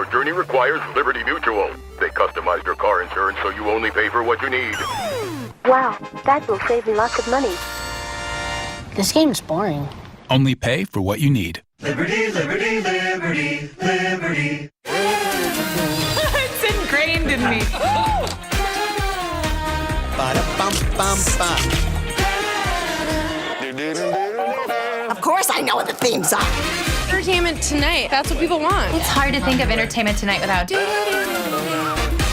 journey requires Liberty Mutual. They customized your car insurance so you only pay for what you need. Wow, that will save me lots of money. This game's boring. Only pay for what you need. Liberty, liberty, liberty, liberty. It's ingrained in me. Of course I know what the themes are. Entertainment Tonight. That's what people want. It's hard to think of Entertainment Tonight without. Oh,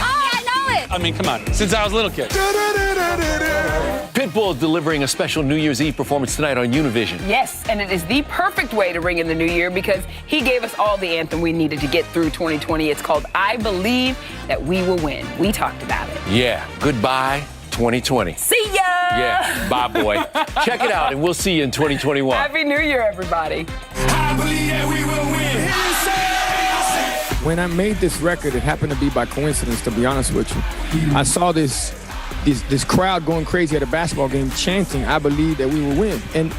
I know it. I mean, come on. Since I was a little kid. Pitbull is delivering a special New Year's Eve performance tonight on Univision. Yes, and it is the perfect way to ring in the new year because he gave us all the anthem we needed to get through 2020. It's called I Believe That We Will Win. We talked about it. Yeah, goodbye 2020. See ya! Yeah, bye, boy. Check it out, and we'll see you in 2021. Happy New Year, everybody. I believe that we will win. When I made this record, it happened to be by coincidence, to be honest with you. I saw this crowd going crazy at a basketball game chanting, I believe that we will win. And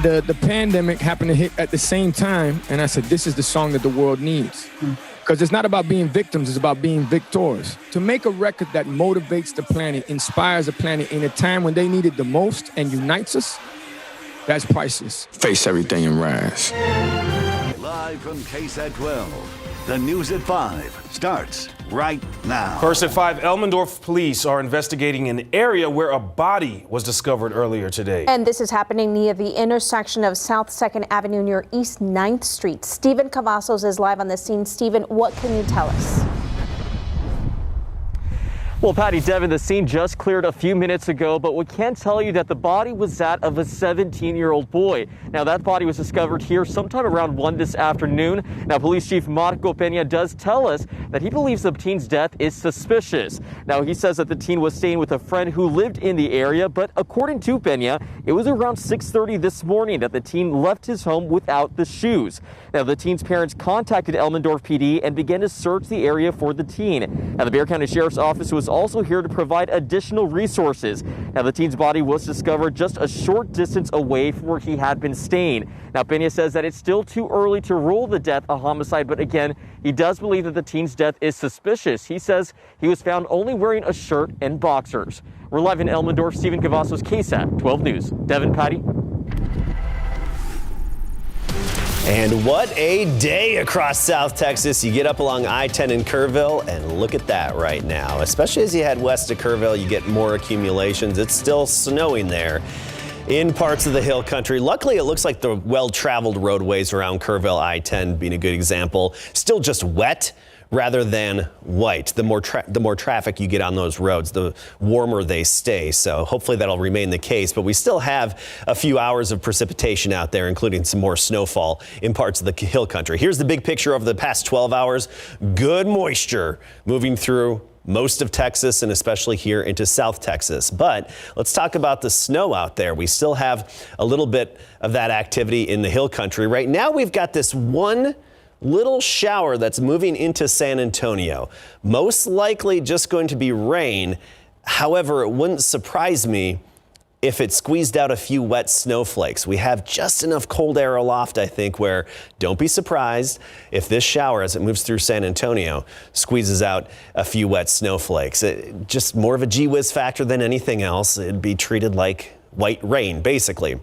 the pandemic happened to hit at the same time, and I said, this is the song that the world needs. Because it's not about being victims, it's about being victors. To make a record that motivates the planet, inspires the planet in a time when they need it the most and unites us, that's priceless. Face everything and rise. Live from KSAT 12. The news at 5 starts right now. First at 5, Elmendorf police are investigating an area where a body was discovered earlier today. And this is happening near the intersection of South 2nd Avenue near East 9th Street. Stephen Cavazos is live on the scene. Stephen, what can you tell us? Well, Patty, Devin, the scene just cleared a few minutes ago, but we can tell you that the body was that of a 17-year-old boy. Now, that body was discovered here sometime around 1 this afternoon. Now, Police Chief Marco Peña does tell us that he believes the teen's death is suspicious. Now, he says that the teen was staying with a friend who lived in the area, but according to Peña, it was around 6:30 this morning that the teen left his home without the shoes. Now, the teen's parents contacted Elmendorf PD and began to search the area for the teen. Now, the Bexar County Sheriff's Office was also here to provide additional resources. Now, the teen's body was discovered just a short distance away from where he had been staying. Now, Peña says that it's still too early to rule the death a homicide, but again, he does believe that the teen's death is suspicious. He says he was found only wearing a shirt and boxers. We're live in Elmendorf. Stephen Cavazos, KSAT 12 News. Devin, Patty. And what a day across South Texas. You get up along I-10 in Kerrville, and look at that right now. Especially as you head west to Kerrville, you get more accumulations. It's still snowing there in parts of the hill country. Luckily, it looks like the well-traveled roadways around Kerrville, I-10 being a good example, still just wet rather than white. The more traffic you get on those roads, the warmer they stay. So hopefully that'll remain the case. But we still have a few hours of precipitation out there, including some more snowfall in parts of the hill country. Here's the big picture over the past 12 hours. Good moisture moving through most of Texas and especially here into South Texas. But let's talk about the snow out there. We still have a little bit of that activity in the hill country. Right now we've got this one little shower that's moving into San Antonio. Most likely just going to be rain. However, it wouldn't surprise me if it squeezed out a few wet snowflakes. We have just enough cold air aloft, I think, where don't be surprised if this shower, as it moves through San Antonio, squeezes out a few wet snowflakes. Just more of a gee whiz factor than anything else. It'd be treated like white rain, basically.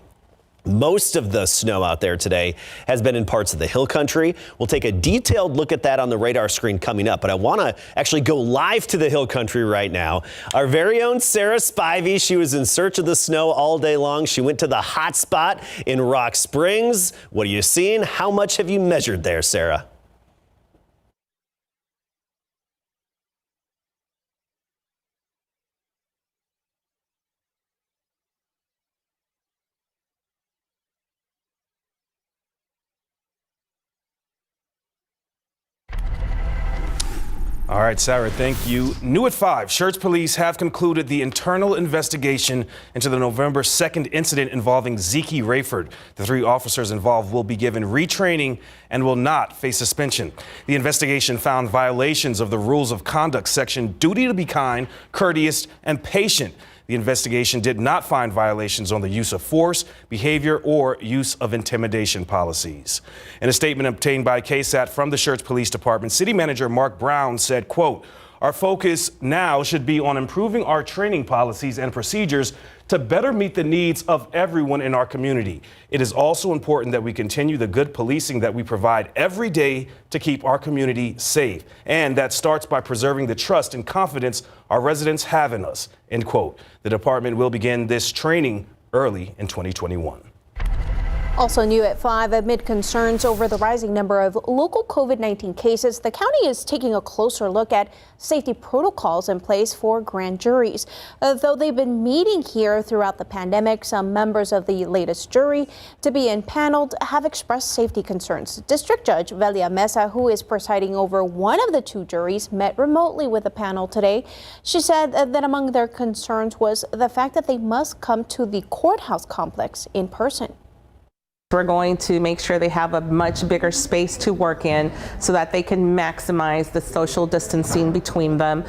Most of the snow out there today has been in parts of the hill country. We'll take a detailed look at that on the radar screen coming up, but I want to actually go live to the hill country right now. Our very own Sarah Spivey, she was in search of the snow all day long. She went to the hot spot in Rock Springs. What are you seeing? How much have you measured there, Sarah? All right, Sarah, thank you. New at 5, Schertz police have concluded the internal investigation into the November 2nd incident involving Zeke Rayford. The 3 officers involved will be given retraining and will not face suspension. The investigation found violations of the rules of conduct section, duty to be kind, courteous, and patient. The investigation did not find violations on the use of force, behavior, or use of intimidation policies. In a statement obtained by KSAT from the Schertz Police Department, City Manager Mark Brown said, quote, "Our focus now should be on improving our training policies and procedures to better meet the needs of everyone in our community. It is also important that we continue the good policing that we provide every day to keep our community safe. And that starts by preserving the trust and confidence our residents have in us," end quote. The department will begin this training early in 2021. Also new at 5, amid concerns over the rising number of local COVID-19 cases, the county is taking a closer look at safety protocols in place for grand juries. Though they've been meeting here throughout the pandemic, some members of the latest jury to be impaneled have expressed safety concerns. District Judge Velia Mesa, who is presiding over one of the 2 juries, met remotely with the panel today. She said that among their concerns was the fact that they must come to the courthouse complex in person. We're going to make sure they have a much bigger space to work in so that they can maximize the social distancing between them.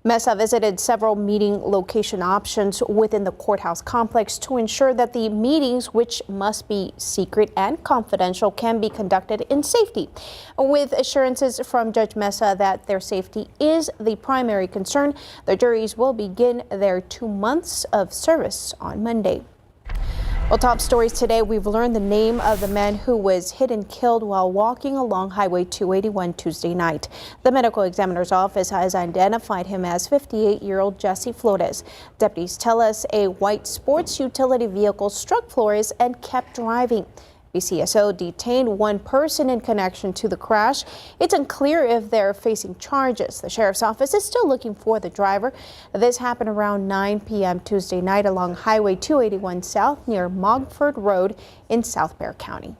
Mesa visited several meeting location options within the courthouse complex to ensure that the meetings, which must be secret and confidential, can be conducted in safety. With assurances from Judge Mesa that their safety is the primary concern, the juries will begin their 2 months of service on Monday. Well, top stories today, we've learned the name of the man who was hit and killed while walking along Highway 281 Tuesday night. The medical examiner's office has identified him as 58-year-old Jesse Flores. Deputies tell us a white sports utility vehicle struck Flores and kept driving. BCSO detained 1 person in connection to the crash. It's unclear if they're facing charges. The sheriff's office is still looking for the driver. This happened around 9 p.m. Tuesday night along Highway 281 South near Mogford Road in South Bexar County.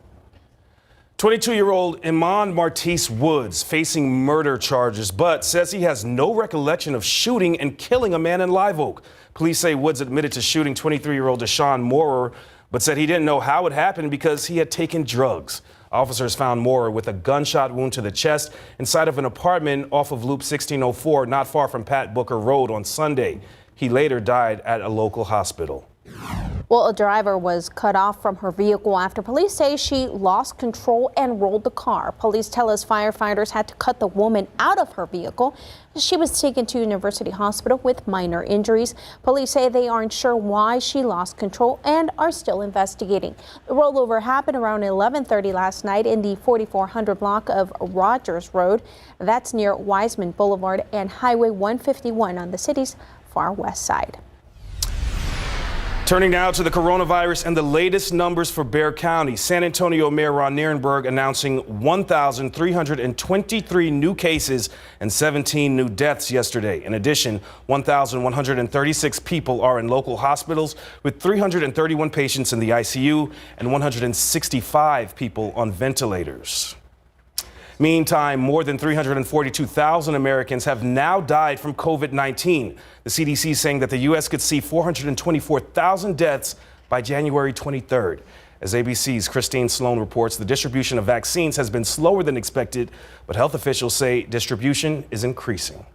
22-year-old Iman Martise Woods facing murder charges, but says he has no recollection of shooting and killing a man in Live Oak. Police say Woods admitted to shooting 23-year-old Deshaun Moorer, but said he didn't know how it happened because he had taken drugs. Officers found Moorer with a gunshot wound to the chest inside of an apartment off of Loop 1604, not far from Pat Booker Road on Sunday. He later died at a local hospital. Well, a driver was cut off from her vehicle after police say she lost control and rolled the car. Police tell us firefighters had to cut the woman out of her vehicle. She was taken to University Hospital with minor injuries. Police say they aren't sure why she lost control and are still investigating. The rollover happened around 11:30 last night in the 4400 block of Rogers Road. That's near Wiseman Boulevard and Highway 151 on the city's far west side. Turning now to the coronavirus and the latest numbers for Bexar County. San Antonio Mayor Ron Nierenberg announcing 1,323 new cases and 17 new deaths yesterday. In addition, 1,136 people are in local hospitals with 331 patients in the ICU and 165 people on ventilators. Meantime, more than 342,000 Americans have now died from COVID-19. The CDC saying that the U.S. could see 424,000 deaths by January 23rd. As ABC's Christine Sloan reports, the distribution of vaccines has been slower than expected, but health officials say distribution is increasing.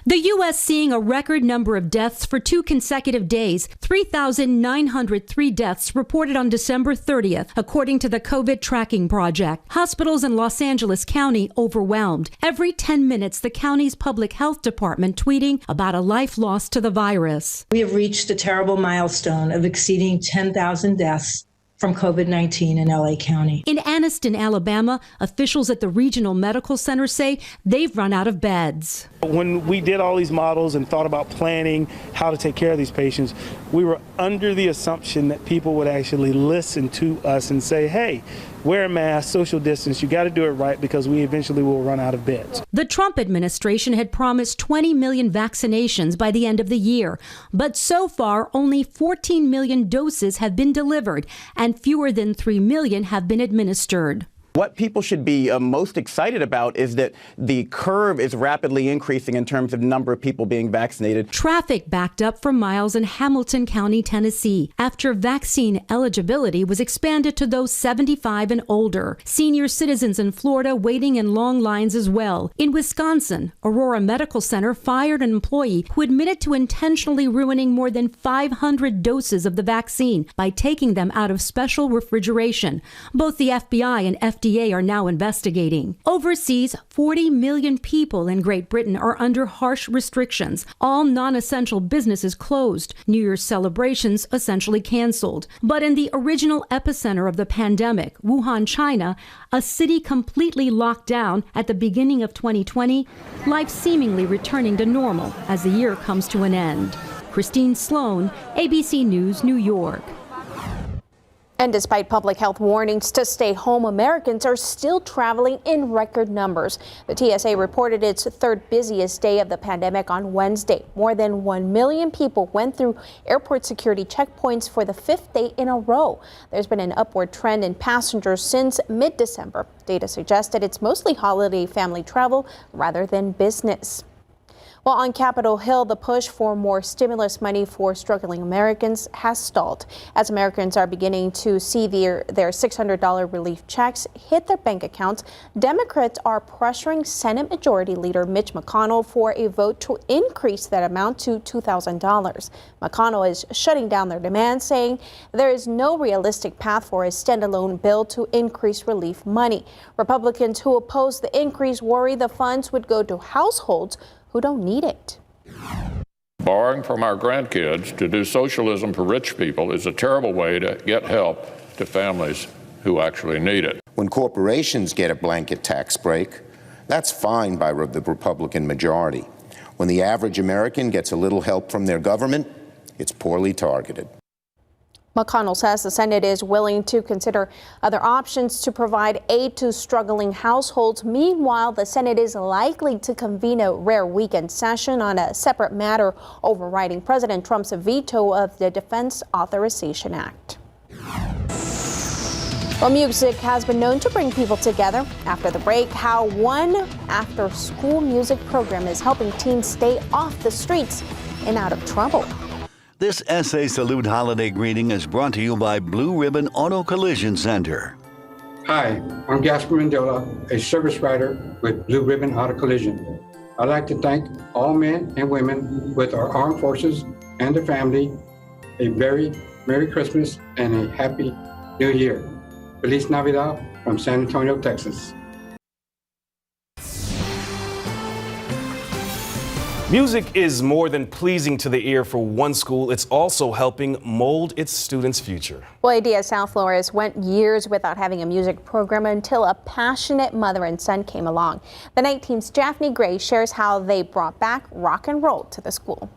The U.S. seeing a record number of deaths for 2 consecutive days, 3,903 deaths reported on December 30th, according to the COVID Tracking Project. Hospitals in Los Angeles County overwhelmed. Every 10 minutes, the county's public health department tweeting about a life lost to the virus. We have reached a terrible milestone of exceeding 10,000 deaths from COVID-19 in LA County. In Anniston, Alabama, officials at the regional medical center say they've run out of beds. When we did all these models and thought about planning how to take care of these patients, we were under the assumption that people would actually listen to us and say, hey, wear a mask, social distance, you got to do it right because we eventually will run out of beds. The Trump administration had promised 20 million vaccinations by the end of the year, but so far only 14 million doses have been delivered and fewer than 3 million have been administered. What people should be most excited about is that the curve is rapidly increasing in terms of the number of people being vaccinated. Traffic backed up for miles in Hamilton County, Tennessee, after vaccine eligibility was expanded to those 75 and older. Senior citizens in Florida waiting in long lines as well. In Wisconsin, Aurora Medical Center fired an employee who admitted to intentionally ruining more than 500 doses of the vaccine by taking them out of special refrigeration. Both the FBI and FDA are now investigating. Overseas, 40 million people in Great Britain are under harsh restrictions. All non-essential businesses closed. New Year's celebrations essentially canceled. But in the original epicenter of the pandemic, Wuhan, China, a city completely locked down at the beginning of 2020, life seemingly returning to normal as the year comes to an end. Christine Sloan, ABC News, New York. And despite public health warnings to stay home, Americans are still traveling in record numbers. The TSA reported its third busiest day of the pandemic on Wednesday. More than 1 million people went through airport security checkpoints for the fifth day in a row. There's been an upward trend in passengers since mid-December. Data suggested it's mostly holiday family travel rather than business. Well, on Capitol Hill, the push for more stimulus money for struggling Americans has stalled. As Americans are beginning to see their $600 relief checks hit their bank accounts, Democrats are pressuring Senate Majority Leader Mitch McConnell for a vote to increase that amount to $2,000. McConnell is shutting down their demands, saying there is no realistic path for a standalone bill to increase relief money. Republicans who oppose the increase worry the funds would go to households who don't need it. Borrowing from our grandkids to do socialism for rich people is a terrible way to get help to families who actually need it. When corporations get a blanket tax break, that's fine by the Republican majority. When the average American gets a little help from their government, it's poorly targeted. McConnell says the Senate is willing to consider other options to provide aid to struggling households. Meanwhile, the Senate is likely to convene a rare weekend session on a separate matter overriding President Trump's veto of the Defense Authorization Act. Well, music has been known to bring people together. After the break, how one after-school music program is helping teens stay off the streets and out of trouble. This SA Salute holiday greeting is brought to you by Blue Ribbon Auto Collision Center. Hi, I'm Gasper Mendola, a service writer with Blue Ribbon Auto Collision. I'd like to thank all men and women with our armed forces and their family a very Merry Christmas and a Happy New Year. Feliz Navidad from San Antonio, Texas. Music is more than pleasing to the ear for one school. It's also helping mold its students' future. Well, ADS South Flores went years without having a music program until a passionate mother and son came along. The night team's Daphne Gray shares how they brought back rock and roll to the school.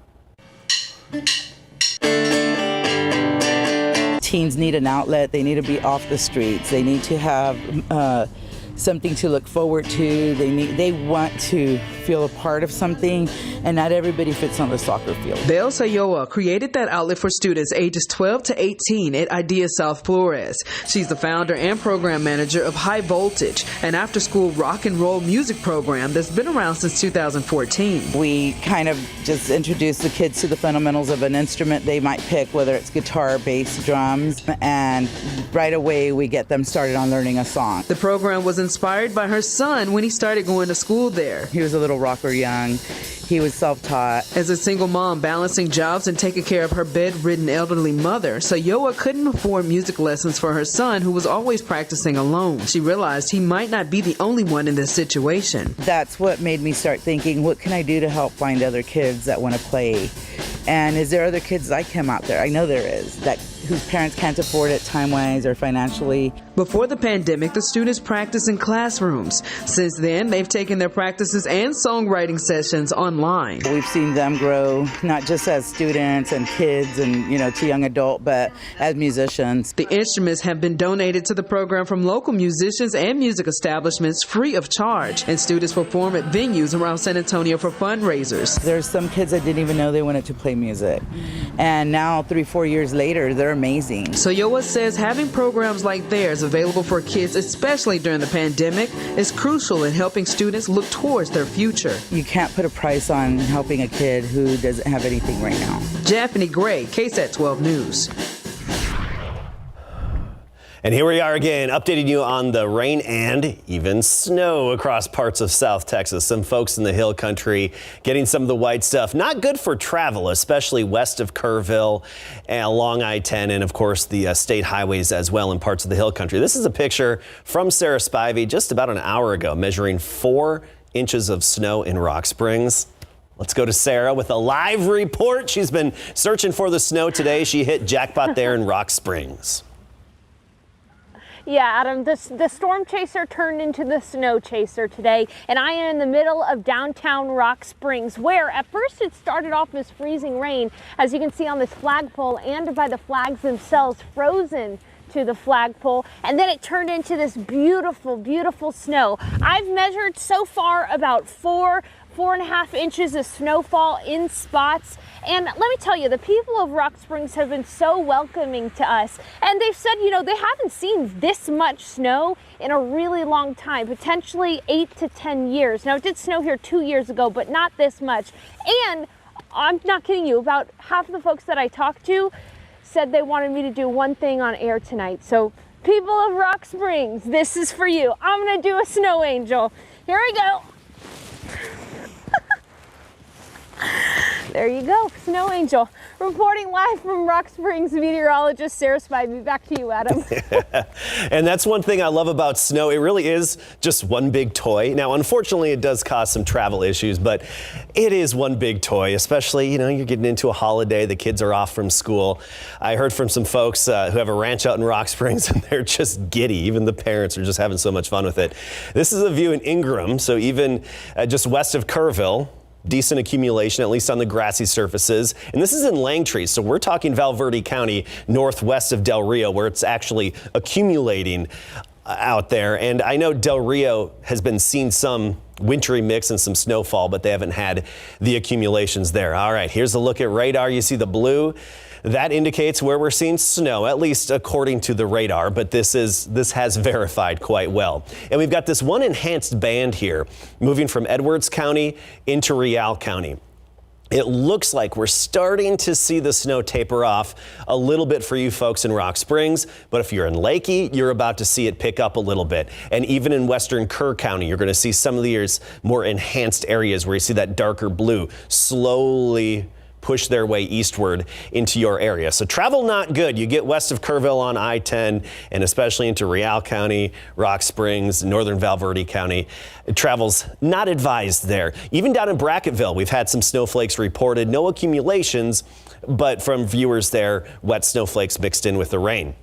Teens need an outlet. They need to be off the streets. They need to have something to look forward to. They want to feel a part of something, and not everybody fits on the soccer field. Belle Sayoa created that outlet for students ages 12 to 18 at Ideas South Flores. She's the founder and program manager of High Voltage, an after-school rock and roll music program that's been around since 2014. We kind of just introduce the kids to the fundamentals of an instrument they might pick, whether it's guitar, bass, drums, and right away we get them started on learning a song. The program was inspired by her son when he started going to school there. He was a little rocker young. He was self-taught. As a single mom balancing jobs and taking care of her bedridden elderly mother, Sayoa couldn't afford music lessons for her son, who was always practicing alone. She realized he might not be the only one in this situation. That's what made me start thinking, what can I do to help find other kids that want to play? And is there other kids like him out there? I know there is, whose parents can't afford it time-wise or financially. Before the pandemic, the students practiced in classrooms. Since then, they've taken their practices and songwriting sessions online. We've seen them grow, not just as students and kids and, to young adult, but as musicians. The instruments have been donated to the program from local musicians and music establishments free of charge, and students perform at venues around San Antonio for fundraisers. There's some kids that didn't even know they wanted to play music, and now 3-4 years later, they're amazing. Sayoa says having programs like theirs available for kids, especially during the pandemic, is crucial in helping students look towards their future. You can't put a price on helping a kid who doesn't have anything right now. Japhanie Gray, KSAT 12 News. And here we are again, updating you on the rain and even snow across parts of South Texas. Some folks in the hill country getting some of the white stuff. Not good for travel, especially west of Kerrville and along I-10 and, of course, the state highways as well in parts of the hill country. This is a picture from Sarah Spivey just about an hour ago, measuring 4 inches of snow in Rock Springs. Let's go to Sarah with a live report. She's been searching for the snow today. She hit jackpot there in Rock Springs. Yeah, Adam, the storm chaser turned into the snow chaser today, and I am in the middle of downtown Rock Springs, where at first it started off as freezing rain, as you can see on this flagpole and by the flags themselves frozen to the flagpole, and then it turned into this beautiful, beautiful snow. I've measured so far about 4.5 inches of snowfall in spots. And let me tell you, the people of Rock Springs have been so welcoming to us. And they've said, you know, they haven't seen this much snow in a really long time, potentially 8 to 10 years. Now, it did snow here 2 years ago, but not this much. And I'm not kidding you, about half of the folks that I talked to said they wanted me to do one thing on air tonight. So people of Rock Springs, this is for you. I'm gonna do a snow angel. Here we go. There you go, snow angel. Reporting live from Rock Springs, meteorologist Sarah Spivey. Back to you, Adam. And that's one thing I love about snow. It really is just one big toy. Now, unfortunately, it does cause some travel issues, but it is one big toy, especially, you know, you're getting into a holiday, the kids are off from school. I heard from some folks who have a ranch out in Rock Springs, and they're just giddy. Even the parents are just having so much fun with it. This is a view in Ingram, so even just west of Kerrville. Decent accumulation, at least on the grassy surfaces. And this is in Langtree, so we're talking Val Verde County, northwest of Del Rio, where it's actually accumulating out there. And I know Del Rio has been seeing some wintry mix and some snowfall, but they haven't had the accumulations there. All right, here's a look at radar. You see the blue. That indicates where we're seeing snow, at least according to the radar, but this has verified quite well. And we've got this one enhanced band here moving from Edwards County into Real County. It looks like we're starting to see the snow taper off a little bit for you folks in Rock Springs, but if you're in Lakey, you're about to see it pick up a little bit. And even in western Kerr County, you're going to see some of the more enhanced areas where you see that darker blue slowly push their way eastward into your area. So travel not good. You get west of Kerrville on I-10 and especially into Real County, Rock Springs, northern Val Verde County. Travel's not advised there. Even down in Brackettville, we've had some snowflakes reported. No accumulations, but from viewers there, wet snowflakes mixed in with the rain.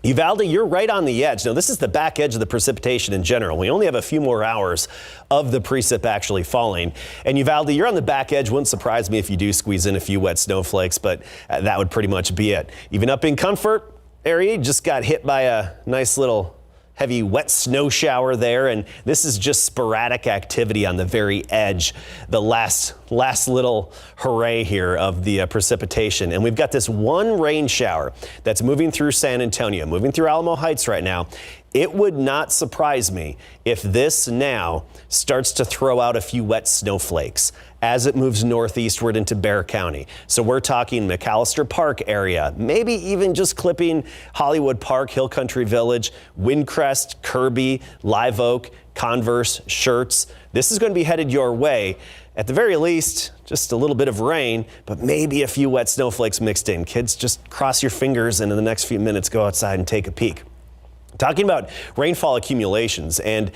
Uvalde, you're right on the edge. Now, this is the back edge of the precipitation in general. We only have a few more hours of the precip actually falling. And Uvalde, you're on the back edge. Wouldn't surprise me if you do squeeze in a few wet snowflakes, but that would pretty much be it. Even up in Comfort area, just got hit by a nice little heavy wet snow shower there, and this is just sporadic activity on the very edge, the last little hooray here of the precipitation. And we've got this one rain shower that's moving through San Antonio, moving through Alamo Heights right now. It would not surprise me if this now starts to throw out a few wet snowflakes as it moves northeastward into Bexar County. So we're talking McAllister Park area, maybe even just clipping Hollywood Park, Hill Country Village, Windcrest, Kirby, Live Oak, Converse, Schertz. This is going to be headed your way. At the very least, just a little bit of rain, but maybe a few wet snowflakes mixed in. Kids, just cross your fingers and in the next few minutes go outside and take a peek. Talking about rainfall accumulations, and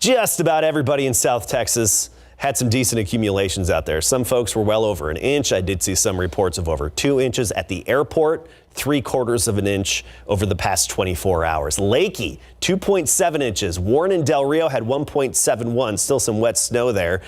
just about everybody in South Texas had some decent accumulations out there. Some folks were well over an inch. I did see some reports of over 2 inches at the airport, 3/4 of an inch over the past 24 hours. Lakey, 2.7 inches. Warren and Del Rio had 1.71. Still some wet snow there.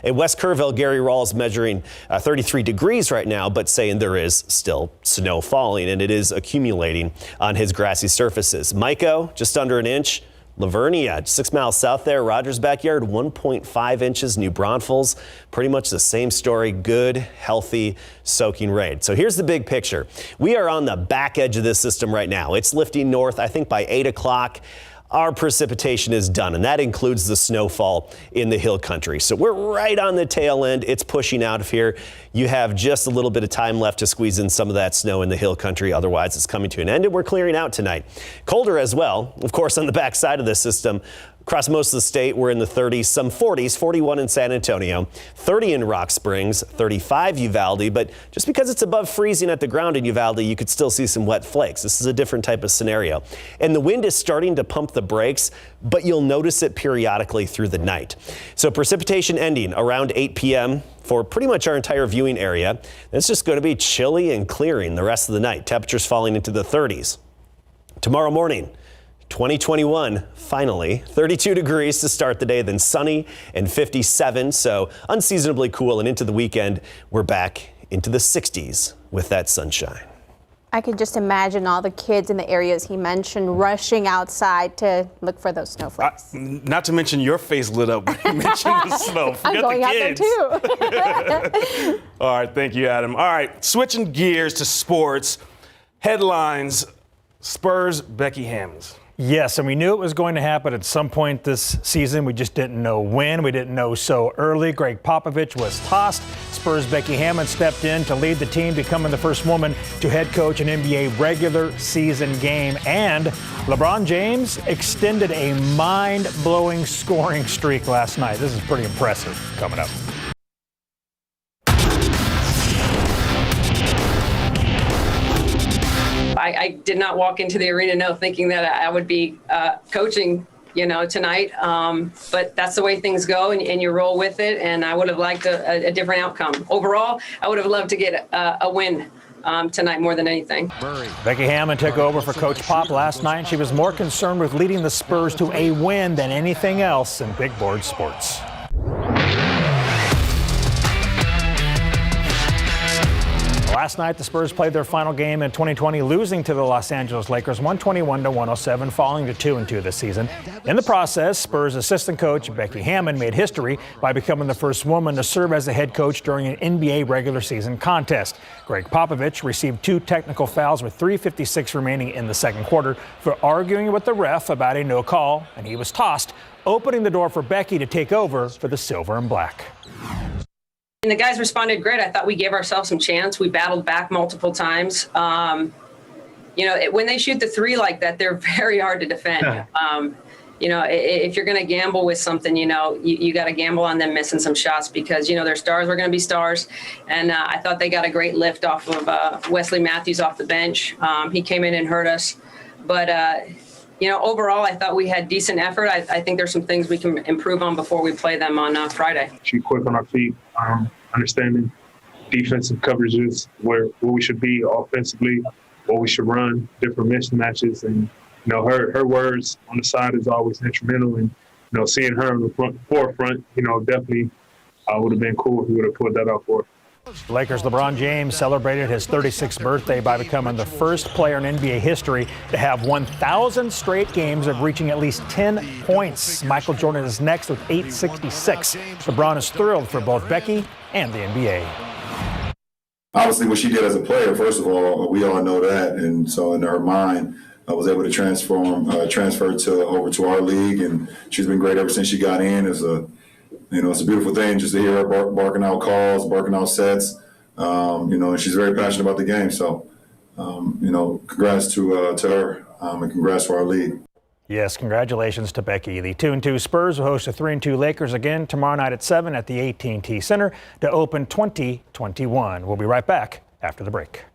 In West Kerrville, Gary Rawls measuring 33 degrees right now, but saying there is still snow falling and it is accumulating on his grassy surfaces. Mico, just under an inch. Lavernia, 6 miles south there, Rogers' backyard, 1.5 inches. New Braunfels, pretty much the same story. Good, healthy, soaking rain. So here's the big picture. We are on the back edge of this system right now. It's lifting north, I think by 8 o'clock. Our precipitation is done, and that includes the snowfall in the hill country. So we're right on the tail end. It's pushing out of here. You have just a little bit of time left to squeeze in some of that snow in the hill country. Otherwise, it's coming to an end, and we're clearing out tonight. Colder as well, of course, on the back side of this system. Across most of the state, we're in the 30s, some 40s, 41 in San Antonio, 30 in Rock Springs, 35 Uvalde. But just because it's above freezing at the ground in Uvalde, you could still see some wet flakes. This is a different type of scenario. And the wind is starting to pump the brakes, but you'll notice it periodically through the night. So precipitation ending around 8 p.m. for pretty much our entire viewing area. It's just going to be chilly and clearing the rest of the night. Temperatures falling into the 30s. Tomorrow morning, 2021, finally, 32 degrees to start the day, then sunny and 57. So unseasonably cool, and into the weekend, we're back into the 60s with that sunshine. I can just imagine all the kids in the areas he mentioned rushing outside to look for those snowflakes. Not to mention your face lit up when you mentioned the snow. Forget I'm going the out there kids. too. All right, thank you, Adam. All right, switching gears to sports. Headlines, Spurs, Becky Hammons. Yes, and we knew it was going to happen at some point this season. We just didn't know when. We didn't know so early. Greg Popovich was tossed. Spurs' Becky Hammon stepped in to lead the team, becoming the first woman to head coach an NBA regular season game. And LeBron James extended a mind-blowing scoring streak last night. This is pretty impressive. Coming up. I did not walk into the arena thinking that I would be coaching, tonight. But that's the way things go, and you roll with it. And I would have liked a different outcome. Overall, I would have loved to get a win tonight more than anything. Becky Hammon took over for Coach Pop last night. She was more concerned with leading the Spurs to a win than anything else in big board sports. Last night, the Spurs played their final game in 2020, losing to the Los Angeles Lakers 121-107, falling to 2-2 this season. In the process, Spurs assistant coach Becky Hammon made history by becoming the first woman to serve as a head coach during an NBA regular season contest. Greg Popovich received 2 technical fouls with 3:56 remaining in the second quarter for arguing with the ref about a no call, and he was tossed, opening the door for Becky to take over for the Silver and Black. And the guys responded great. I thought we gave ourselves some chance. We battled back multiple times. When they shoot the three like that, they're very hard to defend. If you're going to gamble with something, you got to gamble on them missing some shots because, their stars were going to be stars. And I thought they got a great lift off of Wesley Matthews off the bench. He came in and hurt us. But, overall, I thought we had decent effort. I think there's some things we can improve on before we play them on Friday. She's quick on our feet, understanding defensive coverages, where we should be offensively, what we should run, different mismatches. And, her words on the side is always instrumental. And, seeing her on the forefront, definitely would have been cool if we would have put that out for her. Lakers' LeBron James celebrated his 36th birthday by becoming the first player in NBA history to have 1,000 straight games of reaching at least 10 points. Michael Jordan is next with 866. LeBron is thrilled for both Becky and the NBA. Obviously, what she did as a player, first of all, we all know that. And so in her mind, I was able to transfer over to our league. And she's been great ever since she got in. It's a beautiful thing just to hear her barking out calls, barking out sets, and she's very passionate about the game. So, congrats to her and congrats to our league. Yes, congratulations to Becky. The 2-2 Spurs will host the 3-2 Lakers again tomorrow night at 7 at the AT&T Center to open 2021. We'll be right back after the break.